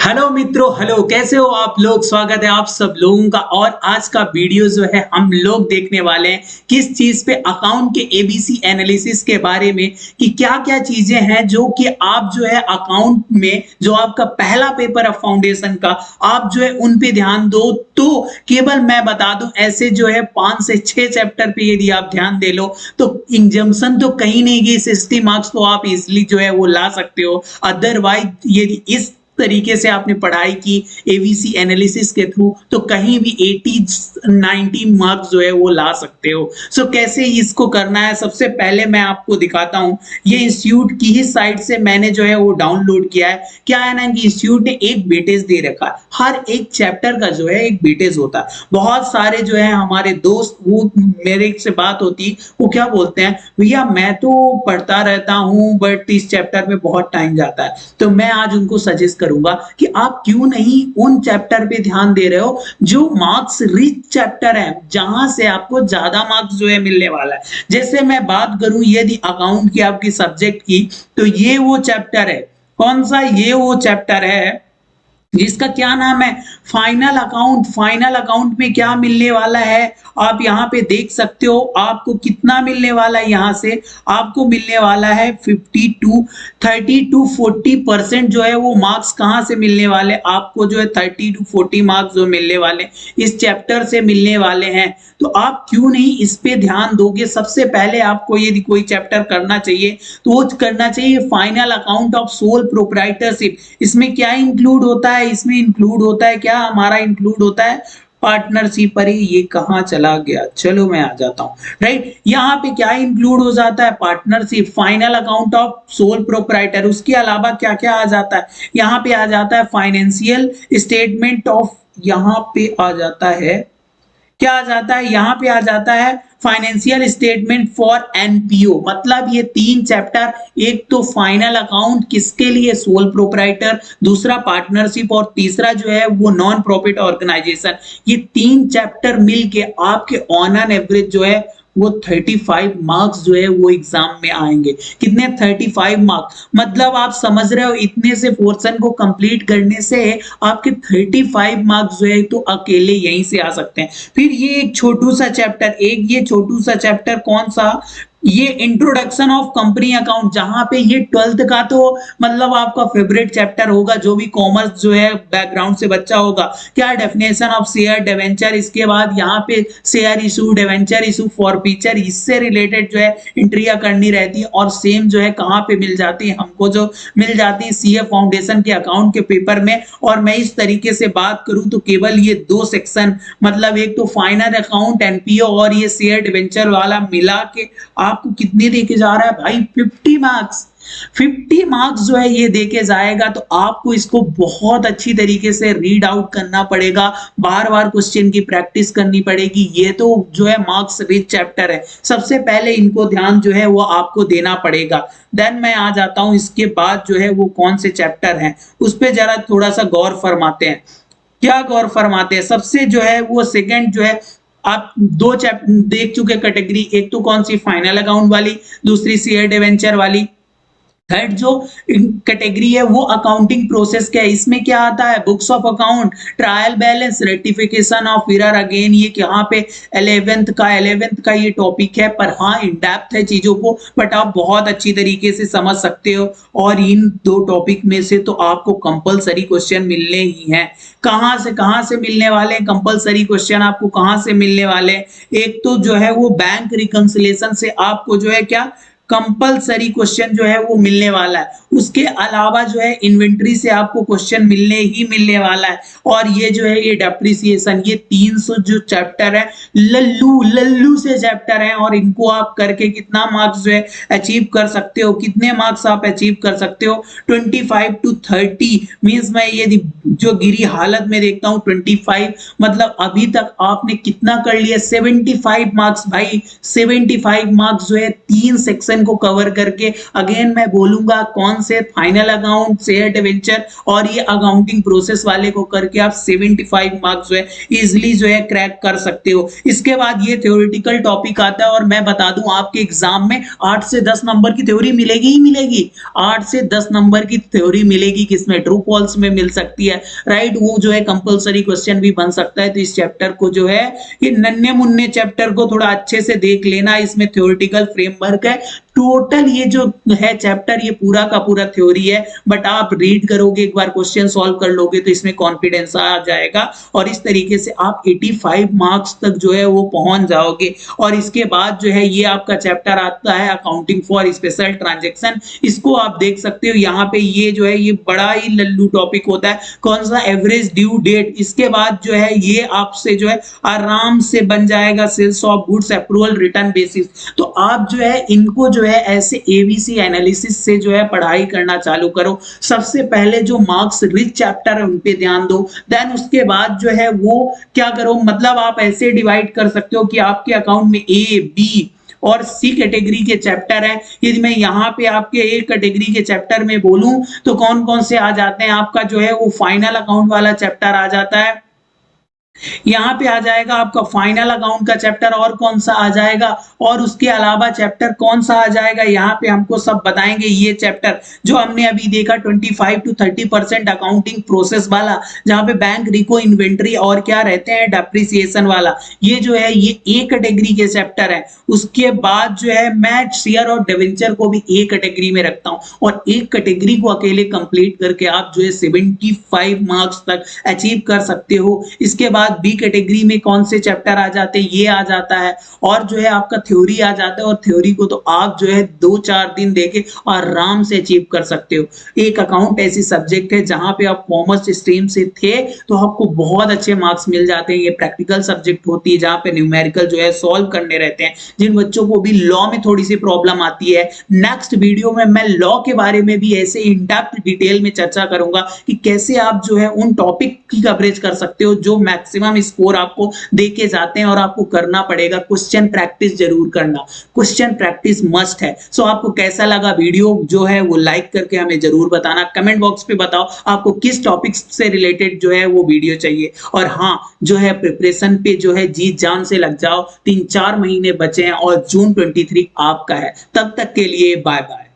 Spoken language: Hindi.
हेलो मित्रों, हेलो, कैसे हो आप लोग। स्वागत है आप सब लोगों का। और आज का वीडियो जो है हम लोग देखने वाले हैं किस चीज पे, अकाउंट के एबीसी एनालिसिस के बारे में कि क्या क्या चीजें हैं जो कि आप जो है अकाउंट में जो आपका पहला पेपर है फाउंडेशन का, आप जो है उन पे ध्यान दो। तो केवल मैं बता दूं, ऐसे जो है 5 से 6 चैप्टर पे यदि आप ध्यान दे लो तो इंजम्पशन तो कहीं नहीं गई, 60 मार्क्स तो आप इजिली जो है वो ला सकते हो। अदरवाइज यदि इस तरीके से आपने पढ़ाई की एबीसी एनालिसिस के थ्रू तो कहीं भी 80-90 मार्क्स जो है वो ला सकते हो। सो कैसे इसको करना है, सबसे पहले मैं आपको दिखाता हूं। ये इंस्टीट्यूट की ही साइट से मैंने जो है वो डाउनलोड किया है। क्या है ना कि इंस्टीट्यूट ने एक वेटेज दे रखा है, हर एक चैप्टर का जो है एक वेटेज होता है। बहुत सारे जो है हमारे दोस्त, वो मेरे से बात होती, वो क्या बोलते हैं, भैया मैं तो पढ़ता रहता हूं बट इस चैप्टर में बहुत टाइम जाता है। तो मैं आज उनको सजेस्ट करूंगा कि आप क्यों नहीं उन चैप्टर पे ध्यान दे रहे हो जो मार्क्स रिच चैप्टर है, जहां से आपको ज्यादा मार्क्स जो है मिलने वाला है। जैसे मैं बात करूं यदि अकाउंट की, आपकी सब्जेक्ट की, तो ये वो चैप्टर है। कौन सा? ये वो चैप्टर है जिसका क्या नाम है, फाइनल अकाउंट। फाइनल अकाउंट में क्या मिलने वाला है आप यहाँ पे देख सकते हो। आपको कितना मिलने वाला है, यहाँ से आपको मिलने वाला है 30 to 40% जो है वो मार्क्स कहाँ से मिलने वाले आपको, जो है 30 to 40 मार्क्स जो मिलने वाले इस चैप्टर से मिलने वाले हैं। तो आप क्यों नहीं इस पे ध्यान दोगे। सबसे पहले आपको यदि कोई चैप्टर करना चाहिए तो वो करना चाहिए final account of sole proprietorship. इसमें क्या इंक्लूड होता है, इसमें इंक्लूड होता है क्या, हमारा इंक्लूड होता है पार्टनरशिप। पर ये कहाँ चला गया, चलो मैं आ जाता हूँ। राइट, यहाँ पे क्या इंक्लूड हो जाता है, partnership, final account of sole proprietor. उसके अलावा क्या क्या आ जाता है, यहाँ पे आ जाता है फाइनेंशियल स्टेटमेंट ऑफ, यहाँ पे आ जाता है, क्या आ जाता है, यहाँ पे आ जाता है फाइनेंशियल स्टेटमेंट फॉर एनपीओ। मतलब ये 3 चैप्टर, एक तो फाइनल अकाउंट किसके लिए, सोल प्रोप्राइटर, दूसरा पार्टनरशिप और तीसरा जो है वो नॉन प्रॉफिट ऑर्गेनाइजेशन। ये 3 चैप्टर मिलके आपके ऑन एन एवरेज जो है वो 35 मार्क्स जो है वो एग्जाम में आएंगे। कितने? 35 मार्क्स। मतलब आप समझ रहे हो, इतने से पोर्शन को कंप्लीट करने से आपके 35 मार्क्स जो है तो अकेले यहीं से आ सकते हैं। फिर ये एक छोटू सा चैप्टर, एक ये छोटू सा चैप्टर कौन सा, ये इंट्रोडक्शन ऑफ कंपनी अकाउंट, जहां पे ये 12th का तो मतलब आपका फेवरेट चैप्टर होगा, जो भी कॉमर्स जो है बैकग्राउंड से बच्चा होगा। क्या? डेफिनेशन ऑफ शेयर डिवेंचर, इसके बाद यहाँ पे share issue, debenture issue, forfeiture, इससे रिलेटेड जो है एंट्रियां करनी रहती है। और सेम जो है कहाँ पे मिल जाती है हमको, जो मिल जाती है सीए फाउंडेशन के अकाउंट के पेपर में। और मैं इस तरीके से बात करूं तो केवल ये 2 सेक्शन, मतलब एक तो फाइनल अकाउंट एनपीओ और ये शेयर डिवेंचर वाला मिला के आपको कितने देके जा रहा है भाई, 50 मार्क्स। 50 मार्क्स जो है ये देके जाएगा। तो आपको इसको बहुत अच्छी तरीके से रीड आउट करना पड़ेगा, बार बार क्वेश्चन की प्रैक्टिस करनी पड़ेगी। ये तो जो है मार्क्स रिच चैप्टर है, सबसे पहले इनको ध्यान जो है वो आपको देना पड़ेगा। देन मैं आ जाता हूं, इसके बाद जो है वो कौन से चैप्टर हैं उस पर जरा थोड़ा सा गौर फरमाते हैं। क्या गौर फरमाते हैं, सबसे जो है वो सेकंड जो है, आप 2 चैप्टर देख चुके कैटेगरी, एक तो कौन सी, फाइनल अकाउंट वाली, दूसरी शेयर डिवेंचर वाली। थर्ड जो कैटेगरी है वो अकाउंटिंग प्रोसेस क्या है, इसमें क्या आता है, books of account, trial balance, ratification of error. Again ये यहाँ पे 11th का ये टॉपिक है, पर हाँ इन डेप्थ है चीजों को, बट आप बहुत अच्छी तरीके से समझ सकते हो। और इन 2 टॉपिक में से तो आपको कंपलसरी क्वेश्चन मिलने ही हैं। कहाँ से मिलने वाले हैं कंपलसरी क्वेश्चन, आपको कहाँ से मिलने वाले हैं, एक तो जो है वो बैंक रिकंसिलेशन से आपको जो है क्या कंपलसरी क्वेश्चन जो है वो मिलने वाला है। उसके अलावा जो है इन्वेंट्री से आपको क्वेश्चन मिलने वाला है। और ये जो है ये डेप्रिसिएशन, ये 300 जो चैप्टर है लल्लू से चैप्टर है। और इनको आप करके कितना मार्क्स जो है अचीव कर सकते हो, कितने मार्क्स आप अचीव कर सकते हो, 25 to 30 मींस मैं ये जो गिरी हालत में देखता हूँ 25, मतलब अभी तक आपने कितना कर लिया, 75 मार्क्स भाई। 75 मार्क्स जो है 3 सेक्शन को कवर करके। अगेन मैं बोलूंगा कौन से फाइनल अकाउंट, शेयर डिवेंचर और ये अकाउंटिंग प्रोसेस वाले को करके आप 75 मार्क्स जो है इजिली जो है क्रैक कर सकते हो। इसके बाद ये थ्योरेटिकल टॉपिक आता है और मैं बता दूं आपके एग्जाम में 8 से 10 नंबर की थ्योरी मिलेगी ही मिलेगी। 8 से 10 नंबर की थ्योरी मिलेगी, किसमें, ट्रू फॉल्स में मिल सकती है, राइट। वो जो है कंपलसरी क्वेश्चन भी बन सकता है। तो इस चैप्टर को जो है, ये नन्हे मुन्ने चैप्टर को थोड़ा अच्छे से देख लेना। इसमें थ्योरेटिकल फ्रेमवर्क है, टोटल ये जो है चैप्टर ये पूरा का पूरा थ्योरी है, बट आप रीड करोगे, एक बार क्वेश्चन सॉल्व कर लोगे तो इसमें कॉन्फिडेंस आ जाएगा और इस तरीके से आप 85 मार्क्स तक जो है वो पहुंच जाओगे। और इसके बाद जो है ये आपका चैप्टर आता है अकाउंटिंग फॉर स्पेशल ट्रांजैक्शन। इसको आप देख सकते हो, यहाँ पे ये जो है ये बड़ा ही लल्लू टॉपिक होता है, कौन सा, एवरेज ड्यू डेट। इसके बाद जो है ये आपसे जो है आराम से बन जाएगा sales of goods approval return basis. तो आप जो है इनको जो है ऐसे एबीसी एनालिसिस से जो है पढ़ाई करना चालू करो। सबसे पहले जो मार्क्स रिच चैप्टर है उन पे ध्यान दो, देन उसके बाद जो है वो क्या करो, मतलब आप ऐसे डिवाइड कर सकते हो कि आपके अकाउंट में ए, बी और सी कैटेगरी के चैप्टर है। यदि मैं यहाँ पे आपके ए कैटेगरी के चैप्टर में बोलूं तो कौन कौन से आ जाते हैं, आपका जो है वो फाइनल अकाउंट वाला चैप्टर आ जाता है, यहाँ पे आ जाएगा आपका फाइनल अकाउंट का चैप्टर, और कौन सा आ जाएगा, और उसके अलावा चैप्टर कौन सा आ जाएगा, यहाँ पे हमको सब बताएंगे। ये चैप्टर जो हमने अभी देखा 25 to 30% अकाउंटिंग प्रोसेस वाला, जहाँ पे बैंक रिको इन्वेंट्री और क्या रहते हैं, डेप्रिसिएशन वाला, ये जो है ये ए कैटेगरी के चैप्टर है। उसके बाद जो है मैं शेयर और डिवेंचर को भी ए कैटेगरी में रखता हूँ, और एक कैटेगरी को अकेले कंप्लीट करके आप जो है 75 मार्क्स तक अचीव कर सकते हो। इसके बाद बी कैटेगरी में कौन से चैप्टर आ जाते हैं, ये आ जाता है, और जो है आपका थ्योरी आ जाता है, और थ्योरी को तो आप जो है 2-4 दिन देके आराम से अचीव कर सकते हो। एक अकाउंट ऐसी सब्जेक्ट है जहां पे आप कॉमर्स स्ट्रीम से थे तो आपको बहुत अच्छे मार्क्स मिल जाते हैं। ये प्रैक्टिकल सब्जेक्ट होती है जहां पे न्यूमेरिकल जो है सॉल्व करने रहते हैं। जिन बच्चों को भी लॉ में थोड़ी सी प्रॉब्लम आती है, नेक्स्ट वीडियो में मैं लॉ के बारे में भी ऐसे इन डेप्थ डिटेल में चर्चा करूंगा कि कैसे आप जो है उन टॉपिक की कवरेज कर सकते हो जो मैक्सिमम स्कोर आपको देके जाते हैं, और आपको करना पड़ेगा क्वेश्चन प्रैक्टिस जरूर करना, क्वेश्चन प्रैक्टिस मस्ट है। सो आपको कैसा लगा वीडियो जो है वो लाइक करके हमें जरूर बताना, कमेंट बॉक्स पे बताओ आपको किस टॉपिक से रिलेटेड जो है वो वीडियो चाहिए। और हाँ, जो है प्रिपरेशन पे जो है जी जान से लग जाओ, 3-4 महीने बचे हैं और जून 23 आपका है। तब तक के लिए बाय बाय।